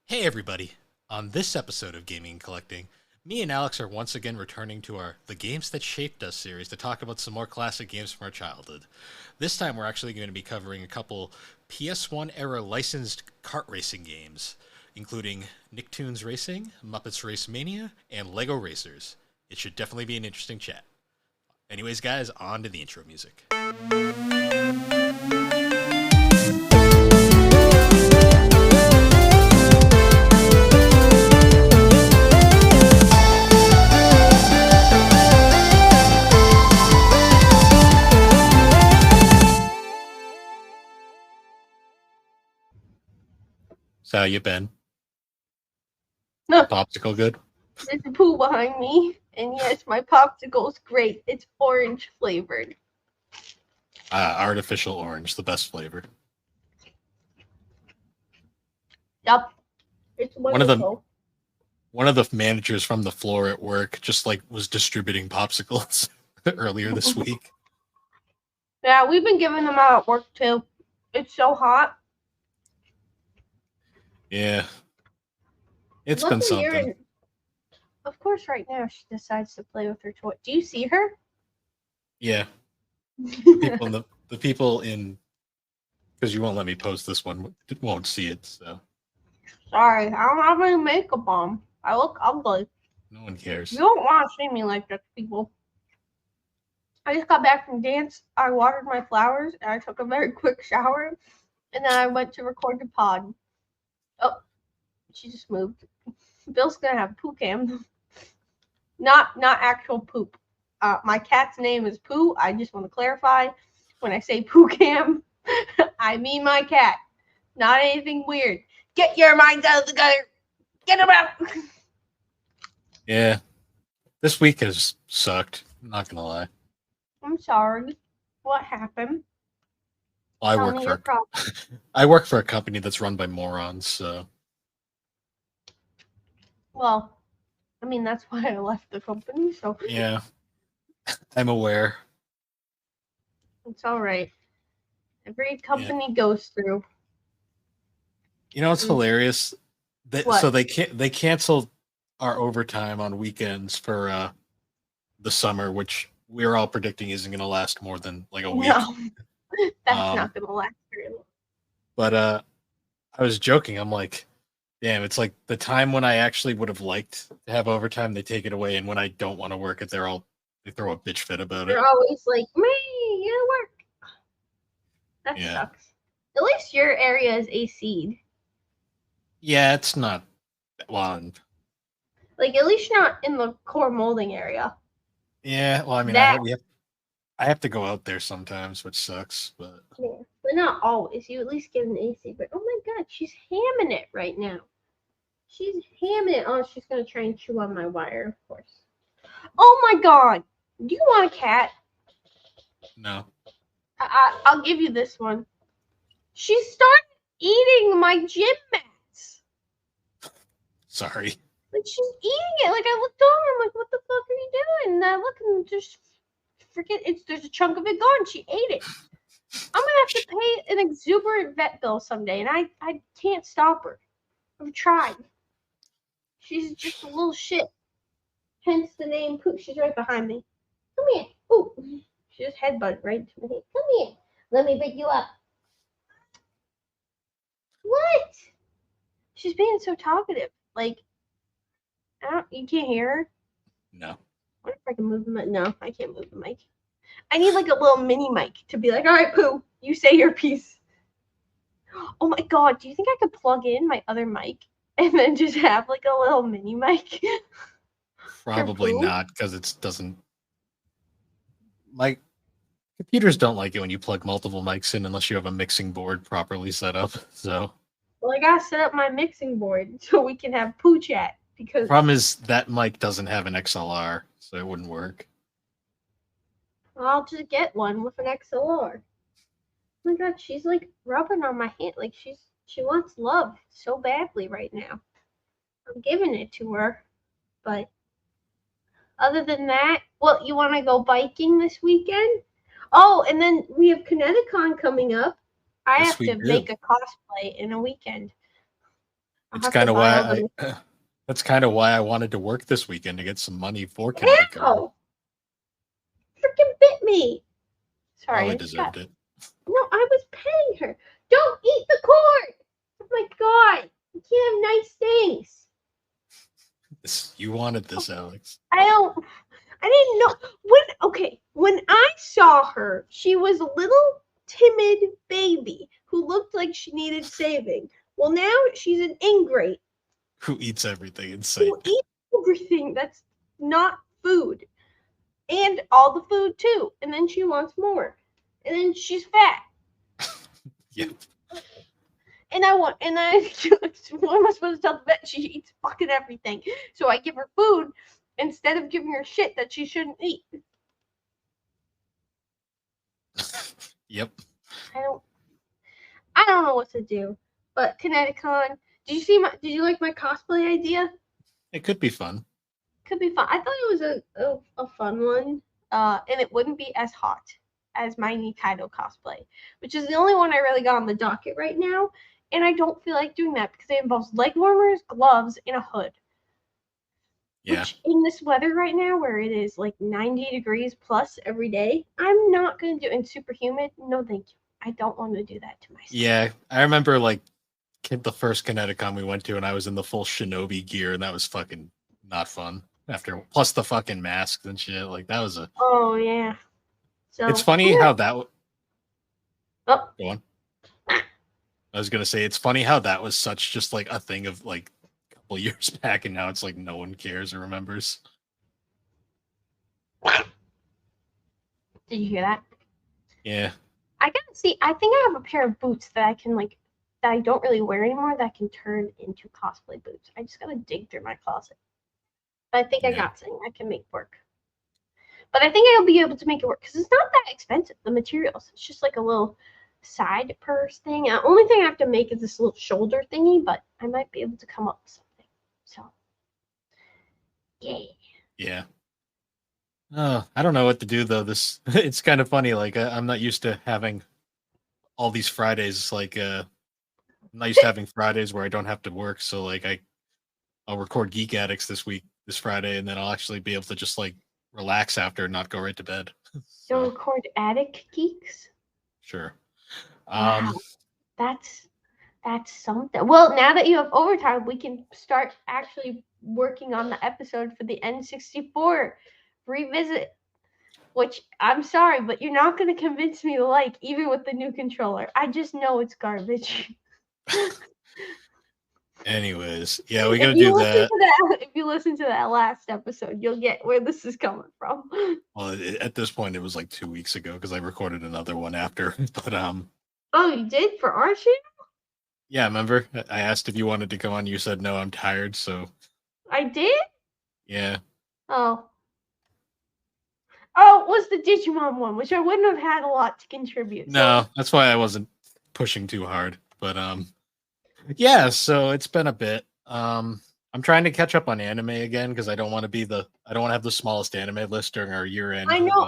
Hey everybody! On this episode of Gaming and Collecting, me and Alex are once again returning to our The Games That Shaped Us series to talk about some more classic games from our childhood. This time we're actually going to be covering a couple PS1 era licensed kart racing games, including Nicktoons Racing, Muppets Race Mania, and Lego Racers. It should definitely be an interesting chat. Anyways, guys, on to the intro music. So how you been? No, Popsicle good? there's a poo behind me. And yes, my popsicle's great. It's orange flavored. Artificial orange, the best flavor. Yup. It's One of the wonderful. one of the managers from the floor at work just like was distributing popsicles earlier this week. Yeah, we've been giving them out at work too. It's so hot. Yeah, it's been Luckily, something. of course, right now she decides to play with her toy. Do you see her? Yeah, the people in because you won't let me post this one won't see it, so Sorry, I don't have any makeup on. I look ugly. no one cares. You don't want to see me like that, people. I just got back from dance. I watered my flowers and I took a very quick shower. And then I went to record the pod. Oh, she just moved. Bill's gonna have poo cam. Not actual poop. My cat's name is Pooh. I just want to clarify. When I say poo cam, I mean my cat. Not anything weird. Get your minds out of the gutter. Get them out. Yeah, this week has sucked. I'm not gonna lie. I'm sorry. What happened? I Tell work me for your problem. I work for a company that's run by morons, so Well, I mean that's why I left the company, so yeah, I'm aware. it's all right. Every company goes through. You know what's hilarious? So What? they canceled our overtime on weekends for the summer, which we're all predicting isn't going to last more than like a week. No, that's Um, not gonna last very long. but I was joking. I'm like, damn, it's like the time when I actually would have liked to have overtime, they take it away, and when I don't want to work it, they throw a bitch fit about it. They're always like, me, you work. That Yeah, sucks. At least your area is AC'd. yeah, it's not well. Like, at least not in the core molding area. Yeah, well, I mean, That, I have to go out there sometimes, which sucks, but yeah. But not always. You at least get an AC. But oh my god, she's hamming it right now. She's hamming it. Oh, she's going to try and chew on my wire, of course. Oh my god. Do you want a cat? no. I'll give you this one. She started eating my gym mats. Sorry. Like, she's eating it. Like, I looked over. I'm like, what the fuck are you doing? And I look and just forget there's a chunk of it gone. She ate it. I'm gonna have to pay an exuberant vet bill someday, and I can't stop her. I've tried. She's just a little shit. Hence the name Pooh. She's right behind me. Come here. Ooh. She just headbutted right into my head. Come here. Let me pick you up. What? She's being so talkative. Like, you can't hear her? No. I wonder if I can move the mic. No, I can't move the mic. I need like a little mini mic to be like, all right, Pooh, you say your piece. Oh my god, do you think I could plug in my other mic and then just have like a little mini mic? Probably not, because it doesn't. My computers don't like it when you plug multiple mics in unless you have a mixing board properly set up. So, Well, I gotta set up my mixing board so we can have Pooh chat because problem is that mic doesn't have an XLR, so it wouldn't work. I'll just get one with an XLR. Oh my god, she's like rubbing on my hand like she wants love so badly right now. I'm giving it to her, but other than that, well, you want to go biking this weekend? Oh, and then we have Kineticon coming up. I Yes, have we to do. make a cosplay in a weekend. I'll It's have to kind of buy why all the. that's kind of why I wanted to work this weekend to get some money for Kineticon. Ow! Freaking bit me. Sorry, Probably I just got. deserved it. No, I was petting her. Don't eat the cord. Oh my god! You can't have nice things. You wanted this, Alex. I don't. I didn't know when I saw her, she was a little timid baby who looked like she needed saving. Well, now she's an ingrate Who eats everything in sight? who eats everything that's not food and all the food too. And then she wants more. And then she's fat. Yep. And what am I supposed to tell the vet? She eats fucking everything. So I give her food instead of giving her shit that she shouldn't eat. Yep. I don't know what to do. But Kineticon, did you like my cosplay idea? It could be fun. Could be fun. I thought it was a fun one. And it wouldn't be as hot as my Nikaido cosplay, which is the only one I really got on the docket right now. And I don't feel like doing that because it involves leg warmers, gloves, and a hood. Yeah. Which in this weather right now, where it is like 90 degrees plus every day, I'm not gonna do it. And super humid. No, thank you. I don't want to do that to myself. Yeah, I remember like the first Kineticon we went to, and I was in the full shinobi gear, and that was fucking not fun. After plus the fucking masks and shit, like that was a. Oh yeah. So It's funny how that. Oh. Go on. I was gonna say it's funny how that was such just like a thing of like a couple years back, and now it's like no one cares or remembers. Did you hear that? Yeah. I gotta see. I think I have a pair of boots that I can that I don't really wear anymore that can turn into cosplay boots. I just gotta dig through my closet. But I think I got something I can make work. But I think I'll be able to make it work because it's not that expensive. The materials. It's just like a little side purse thing. The only thing I have to make is this little shoulder thingy, but I might be able to come up with something. So, yay. Yeah. I don't know what to do though. This it's kind of funny. Like I'm not used to having all these Fridays. Like I'm not used to having Fridays where I don't have to work. So like I'll record Geek Addicts this Friday, and then I'll actually be able to just like relax after and not go right to bed. You'll record Attic Geeks? Sure. Wow. That's something. Well, now that you have overtime, we can start actually working on the episode for the N64 revisit. Which I'm sorry, but you're not going to convince me to like, even with the new controller. I just know it's garbage. Anyways, yeah, we gotta do that. If you listen to that last episode, you'll get where this is coming from. Well, at this point, it was like 2 weeks ago because I recorded another one after. But Oh, you did for our channel? yeah, remember I asked if you wanted to come on. You said no, I'm tired. So I did. yeah. Oh, it was the Digimon one, which I wouldn't have had a lot to contribute. No, that's why I wasn't pushing too hard. But yeah. So it's been a bit. I'm trying to catch up on anime again because I don't want to have the smallest anime list during our year end. I know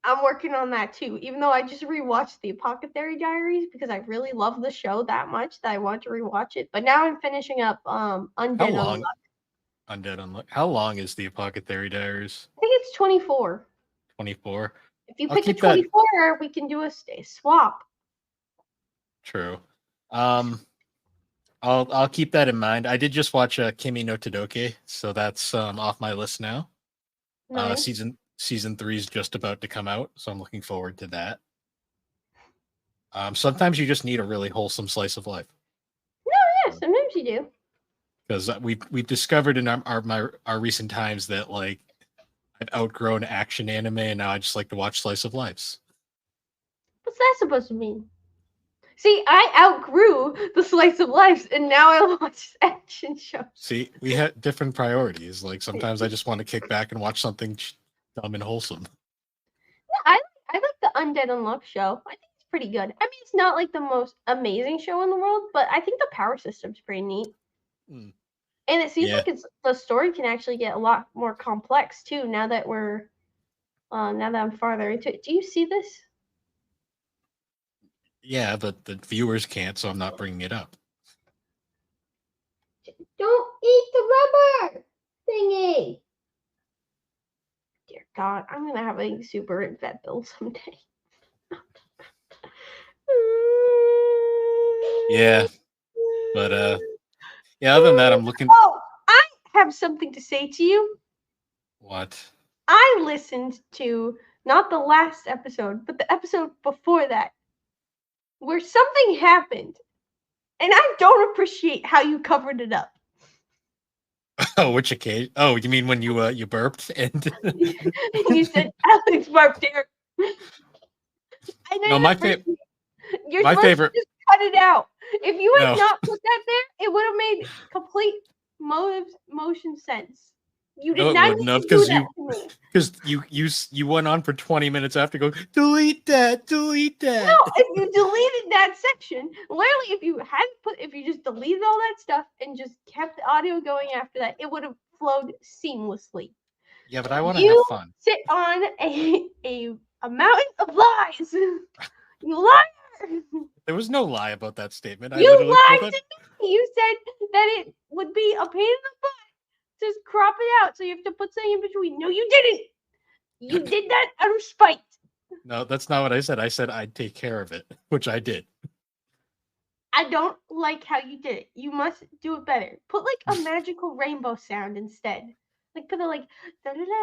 I'm working on that too. Even though I just rewatched the Apothecary Diaries because I really love the show that much that I want to rewatch it. But now I'm finishing up Undead Unluck. Undead Unluck. How long is the Apothecary Diaries? I think it's 24. 24. If you pick a 24, we can do a swap. True. I'll keep that in mind. I did just watch Kimi no Todoke, so that's off my list now. Nice. Season 3 is just about to come out, so I'm looking forward to that. Sometimes you just need a really wholesome slice of life. No, yeah, sometimes you do. Because we discovered in our recent times that like I've outgrown action anime, and now I just like to watch slice of lives. What's that supposed to mean? See, I outgrew the slice of life, and now I watch action shows. See, we had different priorities. Like sometimes I just want to kick back and watch something dumb and wholesome. Yeah, I like the Undead Unluck show. I think it's pretty good. I mean, it's not like the most amazing show in the world, but I think the power system's pretty neat. And it seems like the story can actually get a lot more complex too. Now that I'm farther into it, do you see this? Yeah, but the viewers can't, so I'm not bringing it up. God, I'm gonna have a super vet bill someday. Yeah, but yeah. Other than that, I'm looking. Oh, I have something to say to you. What? I listened to not the last episode, but the episode before that, where something happened, and I don't appreciate how you covered it up. Oh, which occasion? Oh, you mean when you burped and? You said Alex barked there. I No, didn't appreciate. You're my supposed to favorite. just cut it out. If you had No, not put that there, it would have made complete motion sense. You no, did it not wouldn't need have to do because that to me. you went on for 20 minutes after go delete that, delete No, that. if you deleted that section, literally, if you just deleted all that stuff and just kept the audio going after that, it would have flowed seamlessly. Yeah, but I want to have You fun. sit on a mountain of lies. You liar. There was no lie about that statement. I You literally told lied that. to me. You said that it would be a pain in the butt to just crop it out, so you have to put something in between. No, you didn't. You did that out of spite. No, that's not what I said. I said I'd take care of it, which I did. I don't like how you did it. You must do it better. Put like a magical rainbow sound instead. Like put it like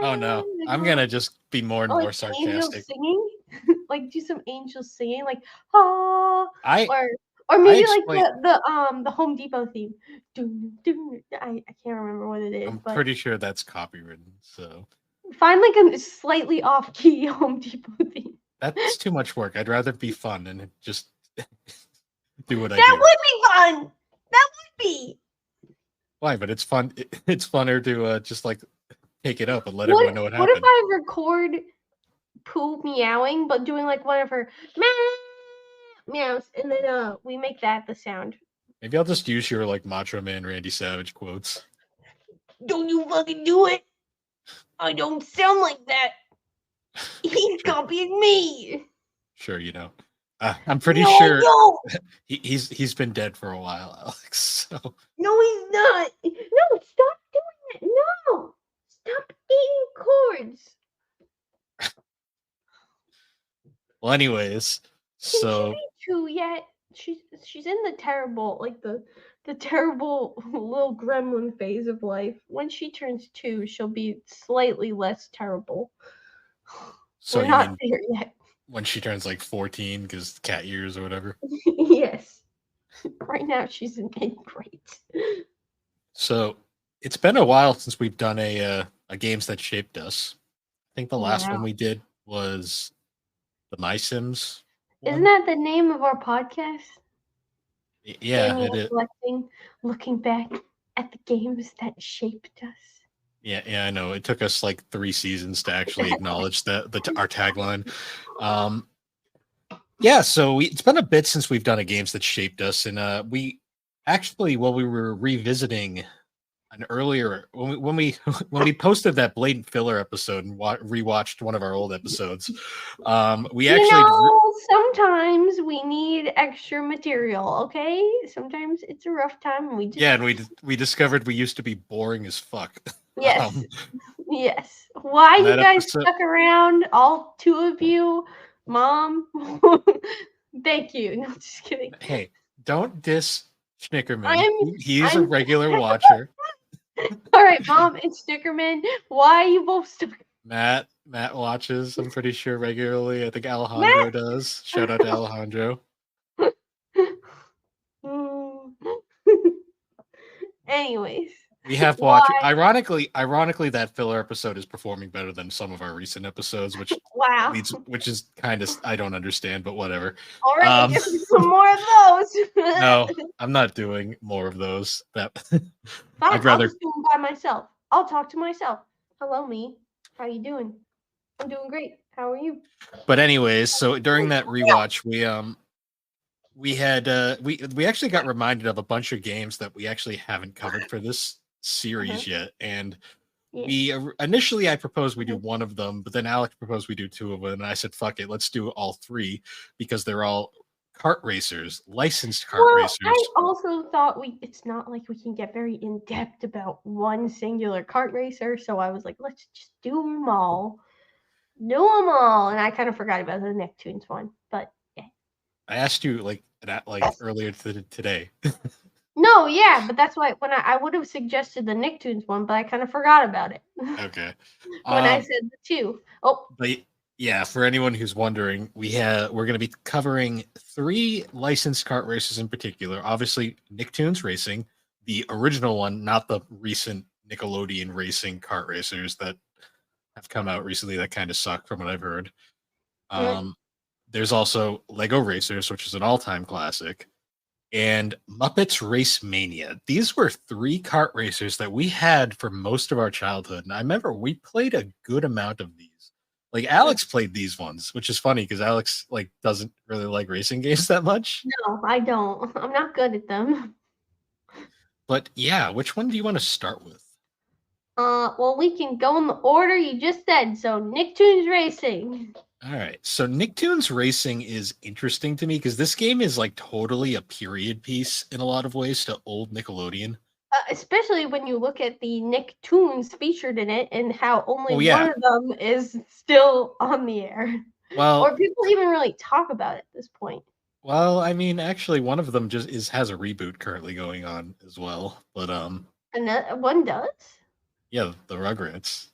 Oh no, I'm gonna just be more and or more like angels sarcastic. singing. Like do some angels singing, like ah, I or I maybe like explained. the Home Depot theme. I can't remember what it is, I'm but pretty sure that's copywritten. So find like a slightly off key Home Depot theme. that's too much work. I'd rather be fun and just do what I That do. would be fun. That would be. Why? But it's fun. It's funner to just like take it up and let What everyone know what what if happened. I record Pooh meowing, but doing like one of her meows, and then we make that the sound. Maybe I'll just use your like Macho Man Randy Savage quotes. Don't you fucking do it! I don't sound like that. He's Sure, copying me. sure. I'm pretty No, I sure don't. he's been dead for a while, Alex. So No, he's not. No, stop doing that. No, stop eating cords. well, anyways, Can she so be two yet? She's in the terrible the terrible little gremlin phase of life. When she turns 2, she'll be slightly less terrible. so We're you not mean there yet. when she turns like 14 because cat years or whatever? Yes. Right now she's in 8th grade. So it's been a while since we've done a games that shaped us. I think the last Wow. one we did was the My Sims Isn't one. that the name of our podcast? Yeah, Gaming it and is. Collecting, looking back at the games that shaped us. Yeah, I know. It took us like 3 seasons to actually acknowledge our tagline. Yeah, so it's been a bit since we've done a games that shaped us, and we actually, while we were revisiting an earlier when we posted that blatant filler episode and rewatched one of our old episodes, we actually Sometimes we need extra material, okay? Sometimes it's a rough time and we just and we discovered we used to be boring as fuck. Yes. Yes. Why you that guys episode, stuck around, all 2 of you, Mom? Thank you. No, just kidding. hey, don't diss Schnickerman. I'm He's a I'm regular watcher. all right, Mom and Snickerman. Why are you both stuck? Matt watches, I'm pretty sure, regularly. I think Alejandro does. Shout out to Alejandro. Anyways. We have watched. Ironically, that filler episode is performing better than some of our recent episodes, Wow. which is kind of I don't understand, but whatever. All right, give me some more of those. No, I'm not doing more of those. That Fine, I'd rather. I'll just do them by myself. I'll talk to myself. Hello, me. How you doing? I'm doing great. How are you? But anyways, so during that rewatch, we had we actually got reminded of a bunch of games that we actually haven't covered for this series yet, and we initially I proposed we do one of them, but then Alex proposed we do 2 of them, and I said fuck it, let's do all 3 because they're all kart racers, licensed kart racers. I also thought it's not like we can get very in depth about one singular kart racer, so I was like, let's just do them all. do them all, and I kind of forgot about the Nicktoons one, but yeah. I asked you like earlier today. No, yeah, but that's why when I would have suggested the Nicktoons one, but I kind of forgot about it Okay. when I Um, said the two. Oh, but yeah, for anyone who's wondering, we're going to be covering 3 licensed kart races in particular. Obviously, Nicktoons Racing, the original one, not the recent Nickelodeon racing kart racers that have come out recently that kind of suck from what I've heard. mm, Um, there's also Lego Racers, which is an all-time classic, and Muppets Race Mania. These were 3 kart racers that we had for most of our childhood, and I remember we played a good amount of these. Like mm, Alex played these ones, which is funny because Alex like doesn't really like racing games that much. no, I don't. I'm not good at them. But yeah, which one do you want to start with? Well, we can go in the order you just said. So Nicktoons Racing. All right. So Nicktoons Racing is interesting to me because this game is like totally a period piece in a lot of ways to old Nickelodeon. Especially when you look at the Nicktoons featured in it and how only Oh one yeah. of them is still on the air. Well, Or people even really talk about it at this point. I mean, actually, one of them has a reboot currently going on as well. But Another one does? yeah, the Rugrats.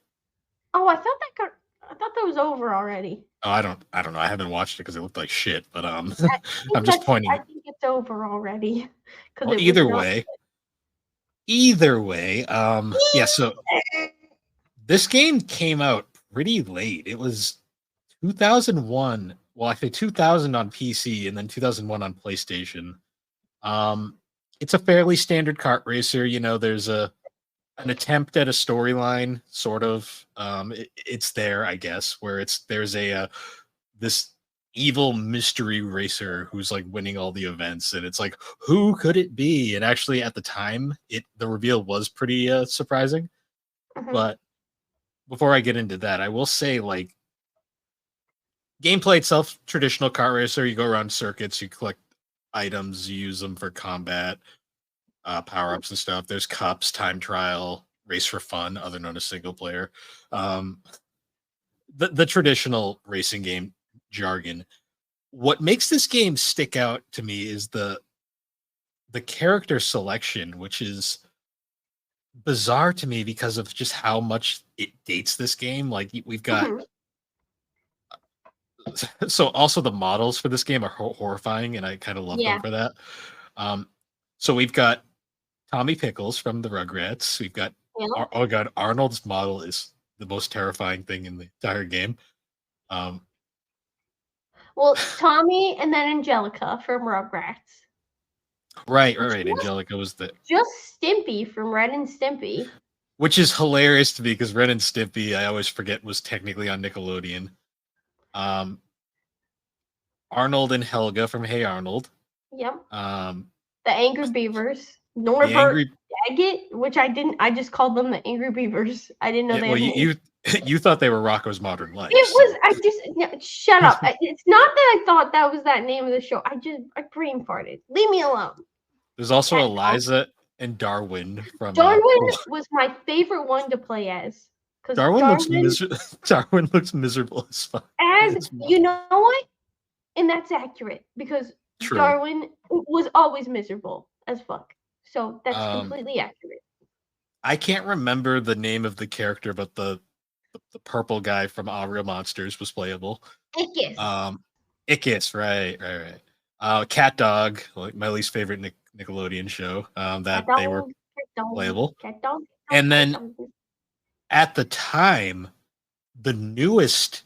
Oh, I thought that was over already. Oh, I don't know. I haven't watched it because it looked like shit. But I I'm just I pointing. think it's over already because Well, it was not. either way, yeah. So this game came out pretty late. It was 2001. Well, actually 2000 on PC and then 2001 on PlayStation. Um, it's a fairly standard kart racer. You know, there's an attempt at a storyline, sort of. It's there, I guess, where there's this evil mystery racer who's like winning all the events, and it's like, who could it be? And actually, at the time, the reveal was pretty surprising. Mhm. But before I get into that, I will say like gameplay itself, traditional kart racer. You go around circuits, you collect items, you use them for combat, power ups and stuff. There's cups, time trial, race for fun, other known as single player. Um, the traditional racing game jargon. What makes this game stick out to me is the character selection, which is bizarre to me because of just how much it dates this game. Like we've got Mhm. so also the models for this game are horrifying, and I kind of love them Yeah. for that. Um, so we've got Tommy Pickles from the Rugrats. We've got Yeah. oh god, Arnold's model is the most terrifying thing in the entire game. Um, Well, it's Tommy and then Angelica from Rugrats. right. Just, Angelica was the just Stimpy from Ren and Stimpy. which is hilarious to me because Ren and Stimpy, I always forget, was technically on Nickelodeon. Um, Arnold and Helga from Hey Arnold. Yep. Um, The Angry Beavers. the Norbert angry Daggett, which I didn't. I just called them the Angry Beavers. I didn't know yeah, they well had names. you you thought they were Rocco's Modern Life, It was. so I just no, shut up. It's not that I thought that was that name of the show. I brain farted. Leave me alone. there's also Cat dog. Eliza and Darwin from Darwin was my favorite one to play as because Darwin looks Darwin, Darwin looks miserable as fuck. as It's you know what, and that's accurate because true. Darwin was always miserable as fuck. So that's Um, completely accurate. I can't remember the name of the character, but the purple guy from All Real Monsters was playable. Ickis. Um, Ickis, right. Cat Dog, like my least favorite Nickelodeon show. Cat That they were dog. Cat dog. playable, Cat dog. and Cat then dog. at the time, the newest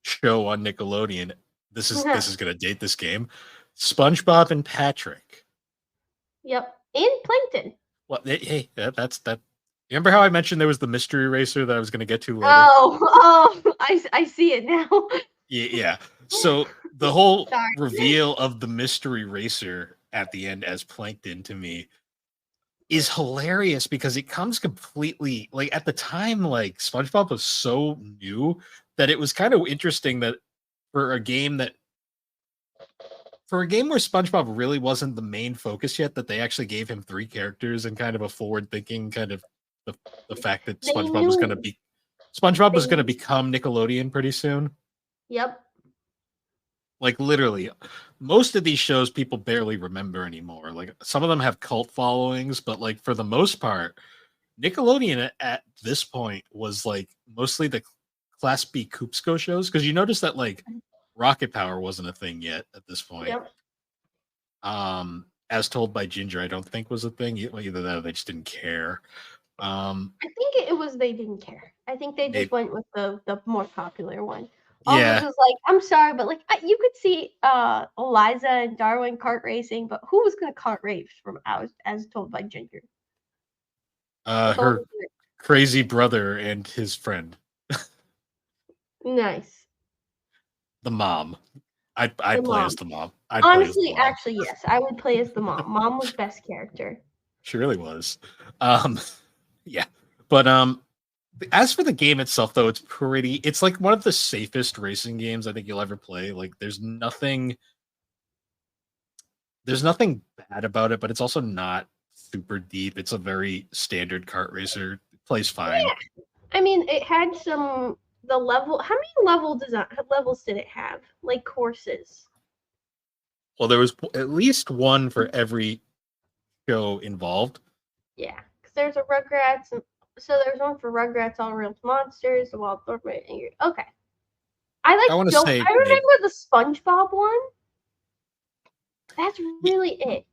show on Nickelodeon. This is gonna date this game. SpongeBob and Patrick. Yep. In Plankton. Well, hey, that's that. Remember how I mentioned there was the mystery racer that I was going to get to later? I see it now. Yeah. So the whole Sorry. reveal of the mystery racer at the end as Plankton to me is hilarious because it comes completely like at the time, like SpongeBob was so new that it was kind of interesting that for a game that for a game where SpongeBob really wasn't the main focus yet, that they actually gave him 3 characters and kind of a forward thinking kind of the, the fact that They SpongeBob was going to knew be. SpongeBob was They, going to become Nickelodeon pretty soon. yep. Like literally, most of these shows people barely remember anymore. Like some of them have cult followings, but like for the most part, Nickelodeon at this point was like mostly the Class B Coopsco shows because you notice that like Rocket Power wasn't a thing yet at this point. Yep. As Told by Ginger, I don't think was a thing. Either that or they just didn't care. I think it was they didn't care. I think they just Maybe, went with the more popular one. Also, yeah. because like I'm sorry, but like you could see Eliza and Darwin kart racing, but who was gonna kart race from as told by Ginger? That's all. Her crazy brother and his friend, Nice. the mom. The I'd play mom. as the mom. I'd play as the Honestly, mom. actually, yes, I would play as the mom. Mom was best character. She really was. Um, yeah, but as for the game itself, though, it's pretty. It's like one of the safest racing games I think you'll ever play. Like, there's nothing bad about it, but it's also not super deep. It's a very standard kart racer. It plays fine. I mean, it had the level. How many levels did it have? Like courses. Well, there was at least one for every show involved. Yeah, because there's a Rugrats, and so there's one for Rugrats All Real Monsters, the Wild Thornberry. Okay, I want to don't. say I maybe. remember the SpongeBob one. That's really it.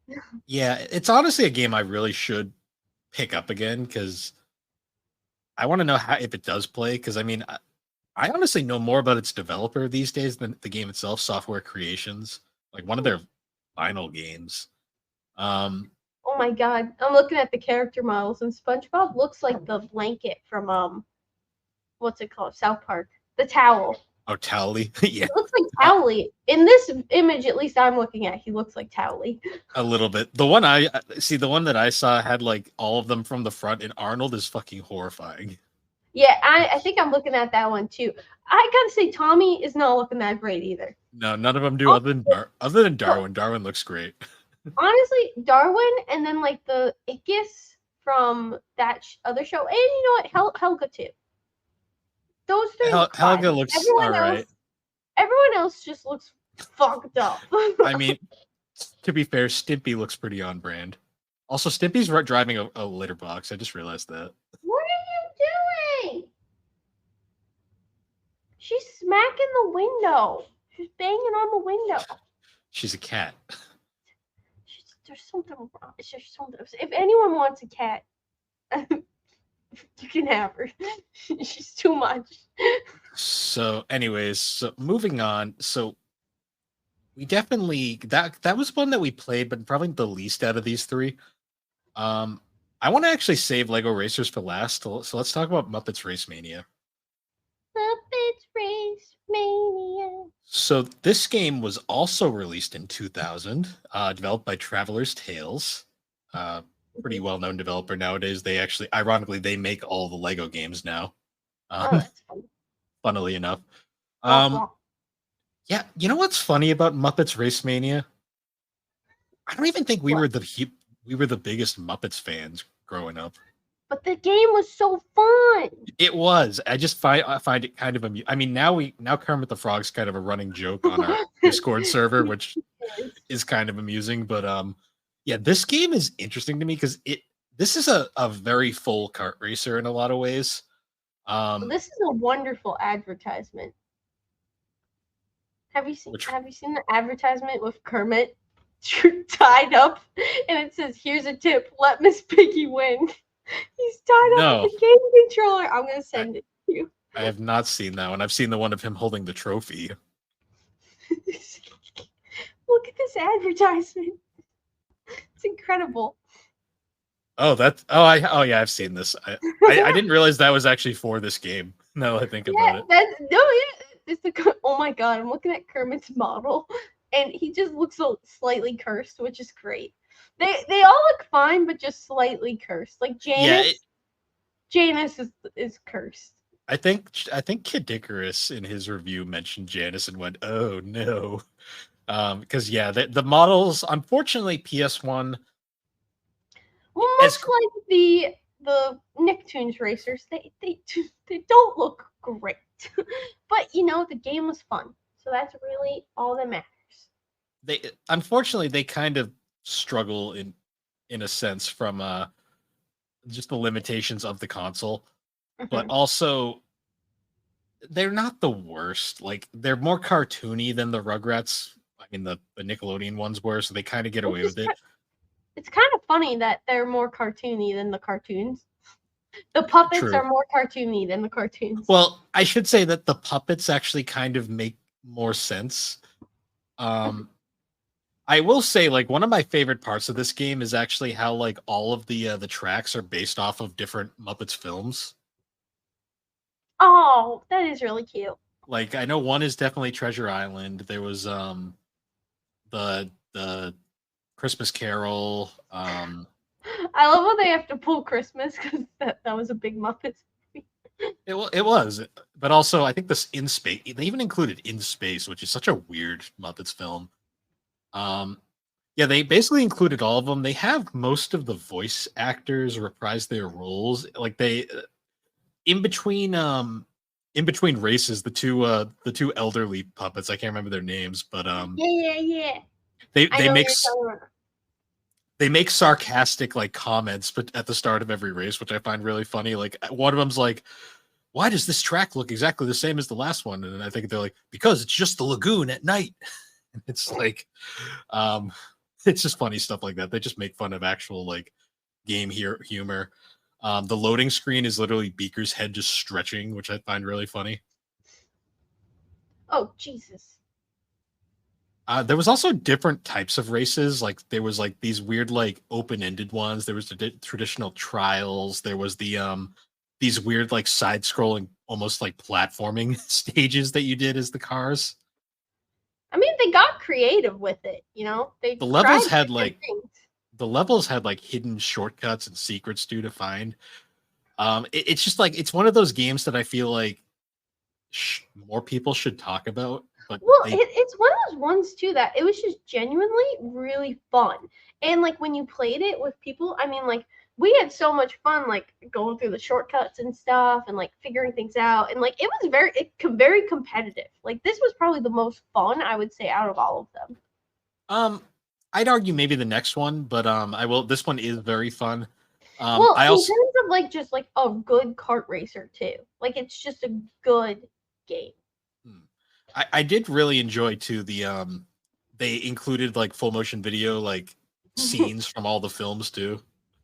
Yeah, it's honestly a game I really should pick up again because I want to know how if it does play. Because I mean, I honestly know more about its developer these days than the game itself. Software Creations, like one of their final games. Um, Oh my god, I'm looking at the character models, and SpongeBob looks like the blanket from what's it called? South Park. The towel. oh, Tally, yeah, It looks like Towley. In this image, at least I'm looking at, he looks like Towley. a little bit. The one I see, the one that I saw had like all of them from the front, and Arnold is fucking horrifying. Yeah, I think I'm looking at that one too. I gotta say, Tommy is not looking that great either. No, none of them do other than Darwin. Darwin looks great. Honestly, Darwin and then like the Ickis from that other show, and you know what, Helga too. Those three look fine. Helga looks all right. Everyone else just looks fucked up. I mean, to be fair, Stimpy looks pretty on brand. Also, Stimpy's driving a litter box. I just realized that. What are you doing? She's smacking the window. She's banging on the window. She's a cat. There's something wrong. It's just something. If anyone wants a cat, you can have her. She's too much. So, anyways, so moving on. So we definitely that was one that we played, but probably the least out of these three. I want to actually save Lego Racers for last. So let's talk about Muppets Race Mania. Muppets Race Mania. So this game was also released in 2000, developed by Traveler's Tales. Pretty well-known developer nowadays. They actually, ironically, they make all the Lego games now. Oh, that's funny. Funnily enough. Oh, Yeah, you know what's funny about Muppets Race Mania? I don't even think we were the biggest Muppets fans growing up. but the game was so fun. It was. I find it kind of amusing. I mean, now Kermit the Frog's kind of a running joke on our Discord server, which is kind of amusing. But yeah, this game is interesting to me because this is a very full kart racer in a lot of ways. This is a wonderful advertisement. Have you seen the advertisement with Kermit tied up, and it says, "Here's a tip: let Miss Piggy win." He's tied up with the game controller. I'm gonna send it to you. I have not seen that one. I've seen the one of him holding the trophy. Look at this advertisement. It's incredible. Oh, yeah, I've seen this. I didn't realize that was actually for this game. Now that I think about it. Oh my god, I'm looking at Kermit's model, and he just looks slightly cursed, which is great. They all look fine, but just slightly cursed. Like Janice, Janice is cursed. I think Kid Icarus in his review mentioned Janice and went, "Oh no," because the models, unfortunately, PS1. Much like the the Nicktoons racers, they don't look great, but the game was fun, so that's really all that matters. They unfortunately they kind of struggle in a sense from just the limitations of the console, but Mhm. also they're not the worst. Like they're more cartoony than the Rugrats. I mean the Nickelodeon ones were, so they kind of get Which away is with it. it's kind of funny that they're more cartoony than the cartoons. The puppets True. are more cartoony than the cartoons. Well, I should say that the puppets actually kind of make more sense. Um, I will say, like, one of my favorite parts of this game is actually how like all of the tracks are based off of different Muppets films. Oh, that is really cute. Like, I know one is definitely Treasure Island. There was the Christmas Carol. I love how they have to pull Christmas because that was a big Muppets movie. It was, but also I think this In Space. They even included In Space, which is such a weird Muppets film. Um, yeah, they basically included all of them. They have most of the voice actors reprise their roles. Like they in between races, the two elderly puppets. I can't remember their names, but Yeah. I they know what make you're talking about. they make sarcastic like comments, but at the start of every race, which I find really funny. Like one of them's like, "Why does this track look exactly the same as the last one?" And I think they're like, "Because it's just the lagoon at night." It's like, um, it's just funny stuff like that. They just make fun of actual like game here humor. The loading screen is literally Beaker's head just stretching, which I find really funny. Oh, Jesus. There was also different types of races. Like there was like these weird like open-ended ones. There was the traditional trials. There was these weird like side-scrolling, almost like platforming stages that you did as the cars. I mean, they got creative with it, They The tried levels had different like things. hidden shortcuts and secrets to find. It's just like it's one of those games that I feel like more people should talk about, but Well, they it's one of those ones too that it was just genuinely really fun. And like when you played it with people, I mean, like we had so much fun, like going through the shortcuts and stuff, and like figuring things out. And like it was very competitive. Like this was probably the most fun I would say out of all of them. um I'd argue maybe the next one, but I will this one is very fun. Well, I in also terms of like just like a good kart racer too, like it's just a good game. hmm, I did really enjoy too they included like full motion video like scenes from all the films too,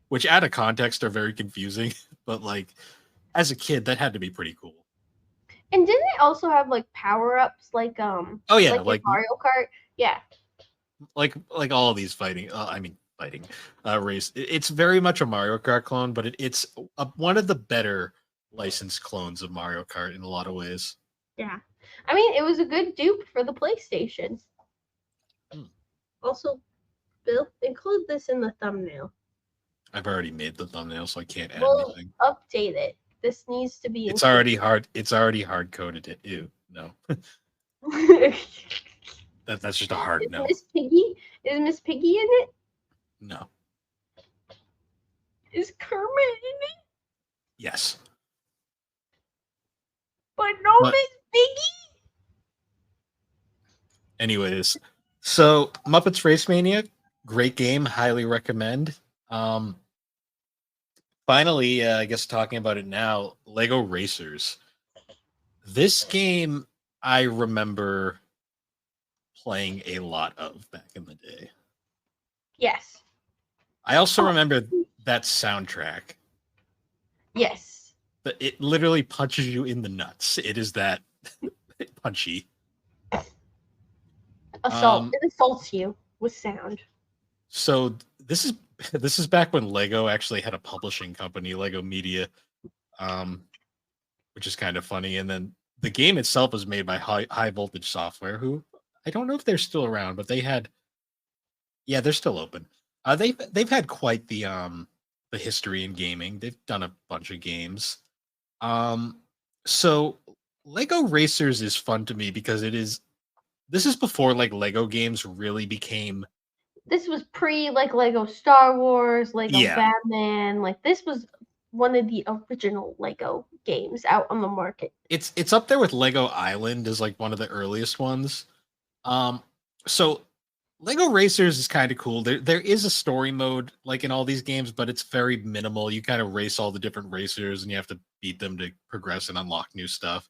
which out of context are very confusing, but like as a kid that had to be pretty cool. And didn't they also have like power ups Oh yeah, like in Mario Kart? Yeah. like all of these fighting I mean fighting race it's very much a Mario Kart clone, but it's one of the better licensed clones of Mario Kart in a lot of ways. Yeah. I mean, it was a good dupe for the PlayStation. Hmm. Also, Bill, include this in the thumbnail. I've already made the thumbnail, so I can't add We'll anything. update it. This needs to be It's included. already hard. It's already hard coded. Ew, no, Is that's just a hard no. Miss Piggy? Is Miss Piggy in it? No. Is Kermit in it? Yes. But no But Miss Piggy? anyways, so Muppets Race Mania, great game, highly recommend. Um, finally, I guess talking about it now, Lego Racers. This game I remember playing a lot of back in the day. Yes. I also Oh, remember that soundtrack. yes. It literally punches you in the nuts. It is that punchy. Assault. It assaults you with sound. So this is back when Lego actually had a publishing company, Lego Media, um, which is kind of funny. And then the game itself was made by High Voltage Software, who I don't know if they're still around, but yeah, they're still open. They've had quite the history in gaming. They've done a bunch of games. Um, so Lego Racers is fun to me because this is before like Lego games really became This was pre like Lego Star Wars, Lego yeah. Batman. Like this was one of the original Lego games out on the market. It's up there with Lego Island as like one of the earliest ones. Um, so Lego Racers is kind of cool. There is a story mode like in all these games, but it's very minimal. You kind of race all the different racers and you have to beat them to progress and unlock new stuff.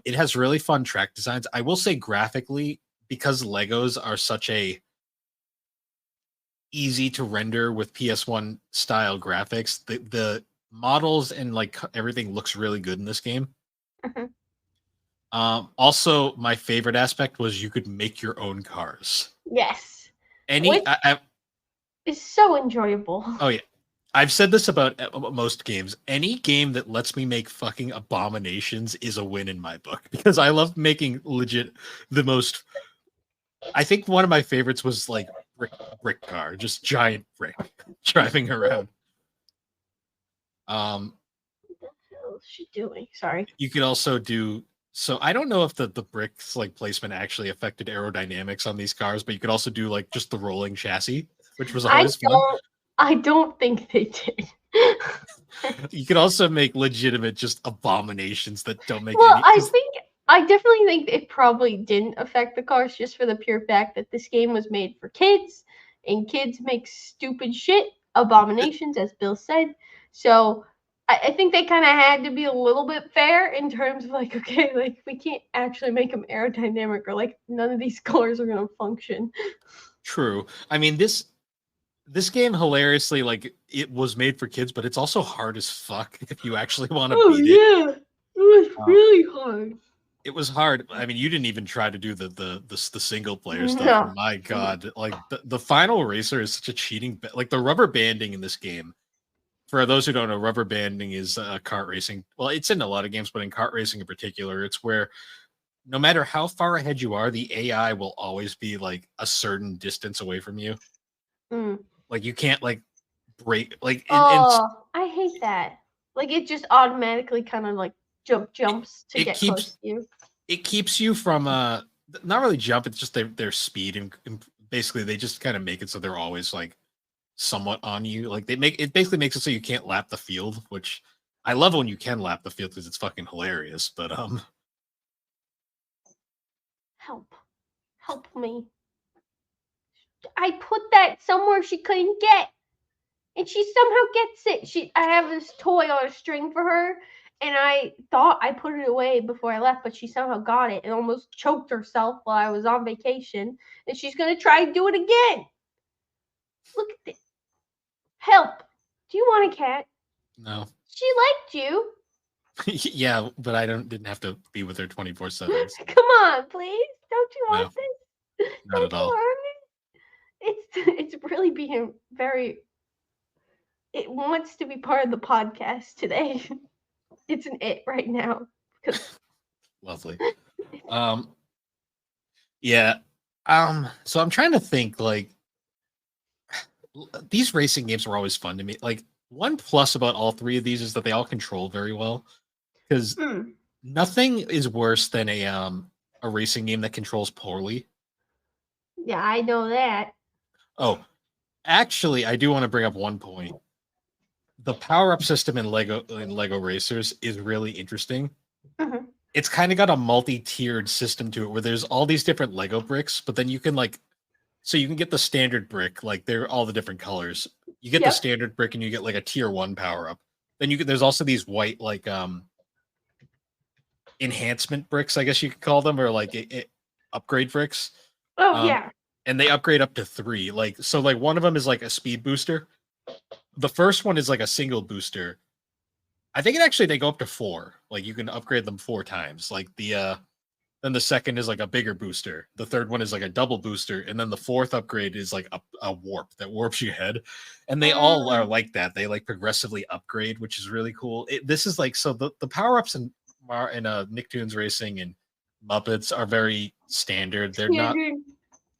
It has really fun track designs. I will say graphically, because Legos are such a easy to render with PS1 style graphics, the models and like everything looks really good in this game. Mhm. Also, my favorite aspect was you could make your own cars. Yes, Any, which is so enjoyable. oh yeah, I've said this about most games. Any game that lets me make fucking abominations is a win in my book because I love making legit the most. I think one of my favorites was like brick car, just giant brick driving around. What the hell is she doing? Sorry. You could also do so. I don't know if the bricks like placement actually affected aerodynamics on these cars, but you could also do like just the rolling chassis, which was I always fun. don't. I don't think they did. You could also make legitimate just abominations that don't make Well, any. Because I definitely think it probably didn't affect the cars just for the pure fact that this game was made for kids, and kids make stupid shit, abominations, as Bill said. So I think they kind of had to be a little bit fair in terms of like, okay, like we can't actually make them aerodynamic or like none of these cars are gonna function. true. I mean this game hilariously like it was made for kids, but it's also hard as fuck if you actually want to Oh beat it. yeah, it was Uh, really hard. it was hard. I mean, you didn't even try to do the single player stuff. And No. my god, like the final racer is such a cheating. Like the rubber banding in this game. For those who don't know, rubber banding is kart racing. Well, it's in a lot of games, but in kart racing in particular, it's where no matter how far ahead you are, the AI will always be like a certain distance away from you. Mm. Like you can't like break like and Oh, I hate that. Like it just automatically kind of like it, jumps to it get close keeps to you. it keeps you from not really jump. It's just their speed and basically they just kind of make it so they're always like somewhat on you. Like they make it basically makes it so you can't lap the field, which I love when you can lap the field because it's fucking hilarious. But Help. Help me. I put that somewhere she couldn't get. And she somehow gets it. I have this toy on a string for her, and I thought I put it away before I left, but she somehow got it and almost choked herself while I was on vacation. And she's gonna try and do it again. Look at this. Help. Do you want a cat? no, She liked you. yeah, but I didn't have to be with her 24/7. Come on, please. Don't you No, want this? not Don't at you all. want it? It's really being very. It wants to be part of the podcast today. It's an it right now because Lovely. Um, yeah. So I'm trying to think like these racing games were always fun to me. Like one plus about all three of these is that they all control very well because nothing is worse than a racing game that controls poorly. yeah, I know that. Oh, actually, I do want to bring up one point. The power up system in Lego Racers is really interesting. Mhm. It's kind of got a multi-tiered system to it where there's all these different Lego bricks, but then you can like so you can get the standard brick, like they're all the different colors. You get the Yep. standard brick and you get like a tier 1 power up. Then there's also these white like enhancement bricks, I guess you could call them, or like upgrade bricks. Oh Um yeah. and they upgrade up to 3. Like so like one of them is like a speed booster. The first one is like a single booster. I think they go up to 4. Like you can upgrade them 4 times. Like then the second is like a bigger booster. The third one is like a double booster, and then the fourth upgrade is like a warp that warps your head. And they all are Mm. like that. They like progressively upgrade, which is really cool. This is like so the power ups in Nicktoons Racing and Muppets are very standard. They're Yeah, not. dude.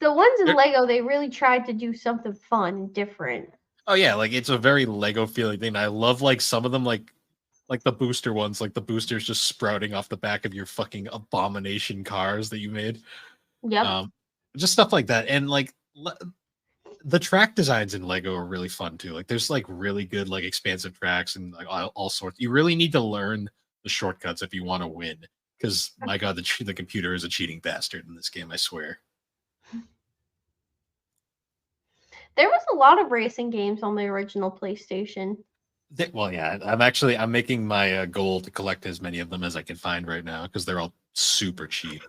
The ones in They're, Lego, they really tried to do something fun and different. oh yeah, like it's a very Lego feeling thing. I love like some of them like the booster ones, like the boosters just sprouting off the back of your fucking abomination cars that you made. Yep. Um, just stuff like that, and like the track designs in Lego are really fun too. Like there's like really good like expansive tracks and like all sorts. You really need to learn the shortcuts if you want to win. Because my god, the computer is a cheating bastard in this game. I swear. There was a lot of racing games on the original PlayStation. Well, yeah, I'm making my goal to collect as many of them as I can find right now because they're all super cheap.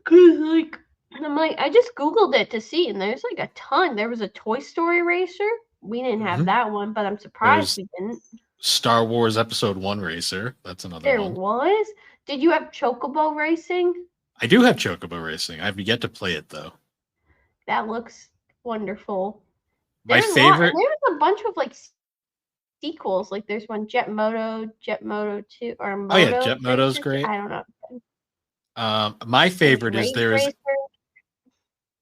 Cause like I'm like I just googled it to see, and there's like a ton. There was a Toy Story racer. We didn't have that one, but I'm surprised we didn't. Star Wars Episode 1 racer. That's another There one. was. Did you have Chocobo racing? I do have Chocobo racing. I've yet to play it though. That looks wonderful. My favorite. There's a bunch of like sequels. Like there's one Jet Moto 2, or Moto. Oh yeah, Jet Moto's great. I don't know. My favorite is Racer.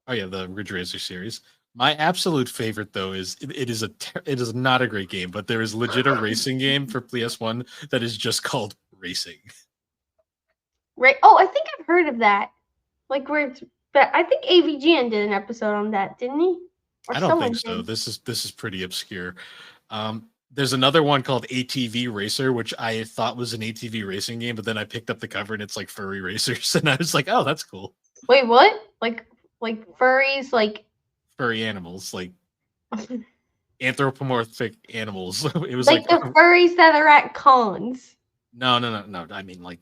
Oh yeah, the Ridge Racer series. My absolute favorite though is it is not a great game, but there is legit a racing game for PS1 that is just called Racing. Right. Oh, I think I've heard of that. Like where it's, but I think AVGN did an episode on that, didn't he? Or I don't think so. This is pretty obscure. There's another one called ATV Racer, which I thought was an ATV racing game, but then I picked up the cover and it's like furry racers, and I was like, oh, that's cool. Wait, what? Like furries, like furry animals, like anthropomorphic animals. It was like the furries that are at cons. No. I mean like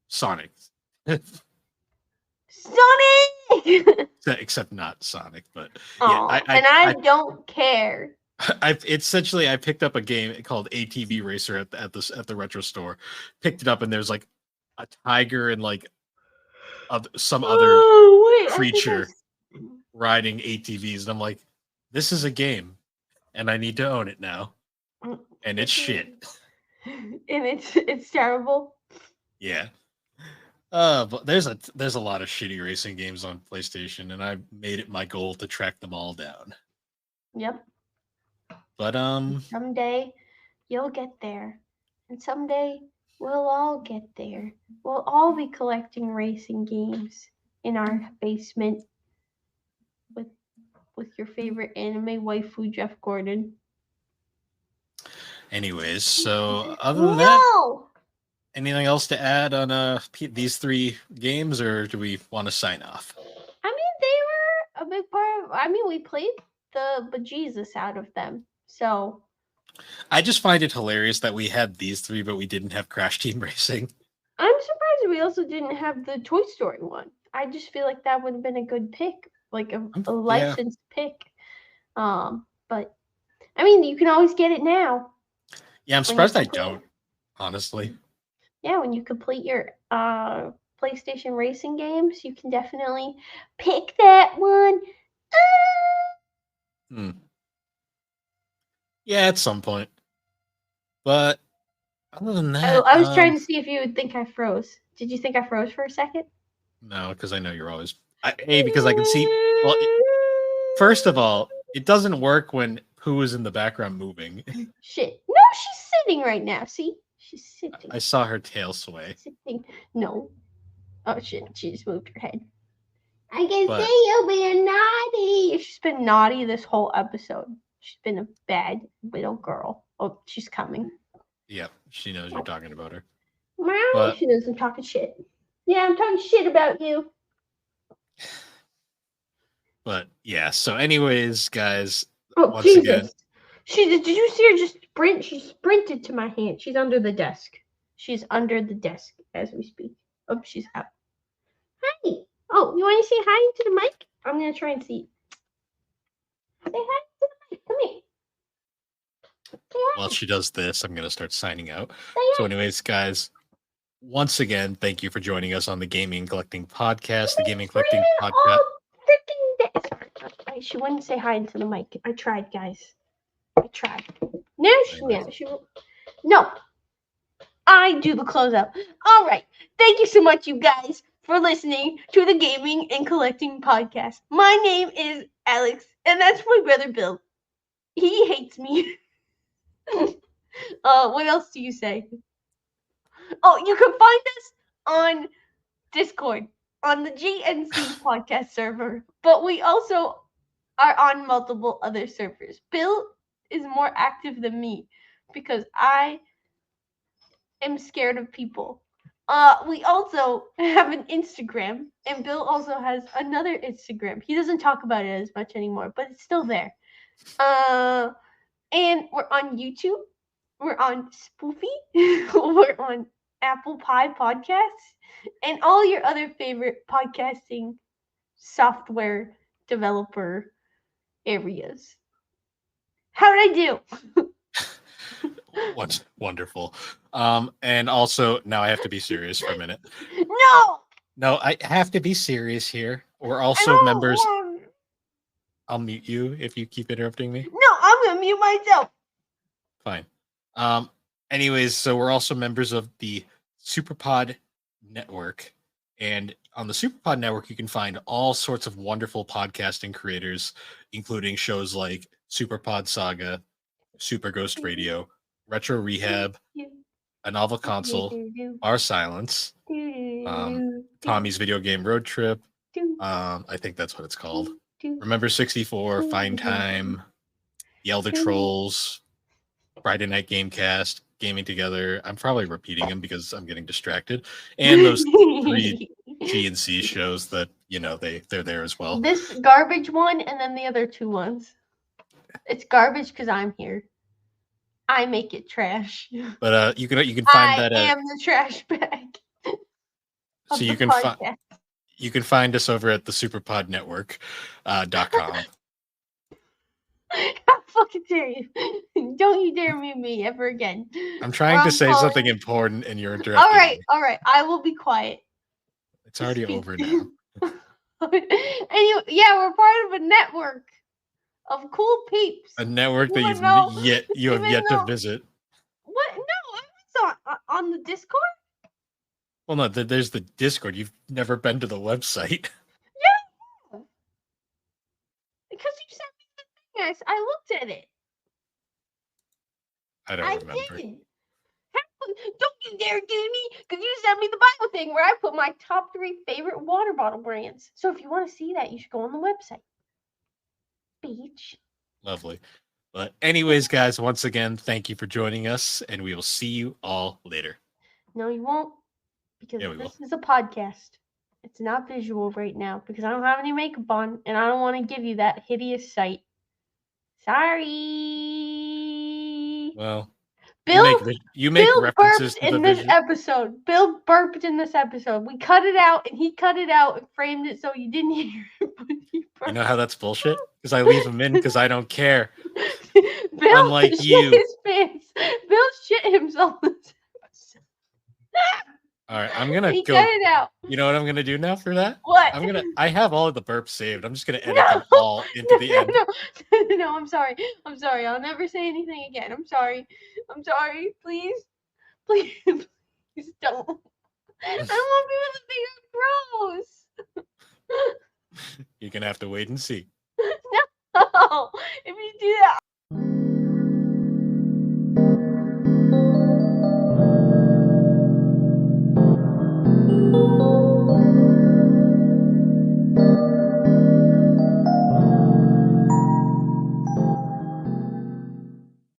Sonic. Sonic. Except not Sonic, but yeah. I don't care. I picked up a game called ATV Racer at the retro store. Picked it up and there's like a tiger and like some other creature riding ATVs, and I'm like, this is a game, and I need to own it now, and it's shit. And it's terrible. Yeah. But there's a lot of shitty racing games on PlayStation, and I made it my goal to track them all down. Yep. But someday you'll get there, and someday we'll all get there. We'll all be collecting racing games in our basement with your favorite anime waifu, Jeff Gordon. Anyways, so other than that, anything else to add on these 3 games, or do we want to sign off? I mean, they were a big part of. I mean, we played the bejesus out of them. So I just find it hilarious that we had these 3, but we didn't have Crash Team Racing. I'm surprised we also didn't have the Toy Story one. I just feel like that would have been a good pick, like a licensed pick. But I mean, you can always get it now. Yeah, I'm surprised I don't, honestly. Yeah, when you complete your PlayStation racing games, you can definitely pick that one. Yeah, at some point. But other than that, I was trying to see if you would think I froze. Did you think I froze for a second? No, because I know you're always because I can see. Well, first of all, it doesn't work when Pooh is in the background moving. Shit! No, she's sitting right now. See, she's sitting. I saw her tail sway. Sitting. No. Oh shit! She just moved her head. I can see you being naughty. She's been naughty this whole episode. She's been a bad little girl. Oh, she's coming. Yep, she knows you're talking about her. Meow. She knows I'm talking shit. Yeah, I'm talking shit about you. But yeah, so anyways, guys, once Jesus. Again. Did you see her just sprint? She sprinted to my hand. She's under the desk. She's under the desk as we speak. Oh, she's out. Hi. Oh, you want to say hi to the mic? I'm going to try and see. Say hi to the mic. Come here. While she does this, I'm going to start signing out. So anyways, guys, once again, thank you for joining us on the Gaming Collecting Podcast. The Gaming Collecting Podcast. She wouldn't say hi into the mic. I tried, guys. I tried. Now she no. I do the closeout. All right. Thank you so much, you guys, for listening to the Gaming and Collecting Podcast. My name is Alex, and that's my brother Bill. He hates me. What else do you say? Oh, you can find us on Discord, on the GNC podcast server. But we also are on multiple other servers. Bill is more active than me because I am scared of people. We also have an Instagram, and Bill also has another Instagram. He doesn't talk about it as much anymore, but it's still there. And we're on YouTube. We're on Spoofy. We're on Apple Pie Podcasts, and all your other favorite podcasting software developer areas. How did I do? What's wonderful. And also now I have to be serious for a minute. No, No, I have to be serious here. We're I also don't members. want. I'll mute you if you keep interrupting me. No, I'm gonna mute myself. Fine. Um, anyways, so we're also members of the Superpod Network. And on the Superpod Network, you can find all sorts of wonderful podcasting creators, including shows like Superpod Saga, Super Ghost Radio, Retro Rehab, A Novel Console, Our Silence, Tommy's Video Game Road Trip. I think that's what it's called. Remember 64, Fine Time, The Elder Trolls, Friday Night Gamecast, Gaming Together. I'm probably repeating them because I'm getting distracted. And those 3 G&C shows that, they're there as well. This garbage one and then the other 2 ones. It's garbage because I'm here. I make it trash. But you can find that I am the trash bag. So you can find us over at the superpodnetwork.com. How fucking dare you? Don't you dare mute me ever again. I'm trying to say something important and you're interrupting me. All right. I will be quiet. It's already over now. And we're part of a network of cool peeps. A network that you have yet to visit. What? No, I was on the Discord. Well, no, there's the Discord. You've never been to the website. Yeah. Because you sent me the thing. I looked at it. I don't remember. Did. Don't you dare do me, because you sent me the Bible thing where I put my top 3 favorite water bottle brands. So if you want to see that, you should go on the website. Beach. Lovely. But anyways, guys, once again, thank you for joining us, and we will see you all later. No, you won't, because this is a podcast. It's not visual right now, because I don't have any makeup on, and I don't want to give you that hideous sight. Sorry. Well, Bill, you make references burped in this episode. Bill burped in this episode. We cut it out, and he cut it out and framed it so you didn't hear it. You know how that's bullshit? Because I leave them in because I don't care. Bill Unlike shit you. His pants. Bill shit himself in this episode. All right, I'm gonna go. Cut it out. You know what I'm gonna do now for that? What? I have all of the burps saved. I'm just gonna edit them all into the end. No, I'm sorry. I'll never say anything again. I'm sorry. Please don't. I don't want people to think I'm gross. You're gonna have to wait and see.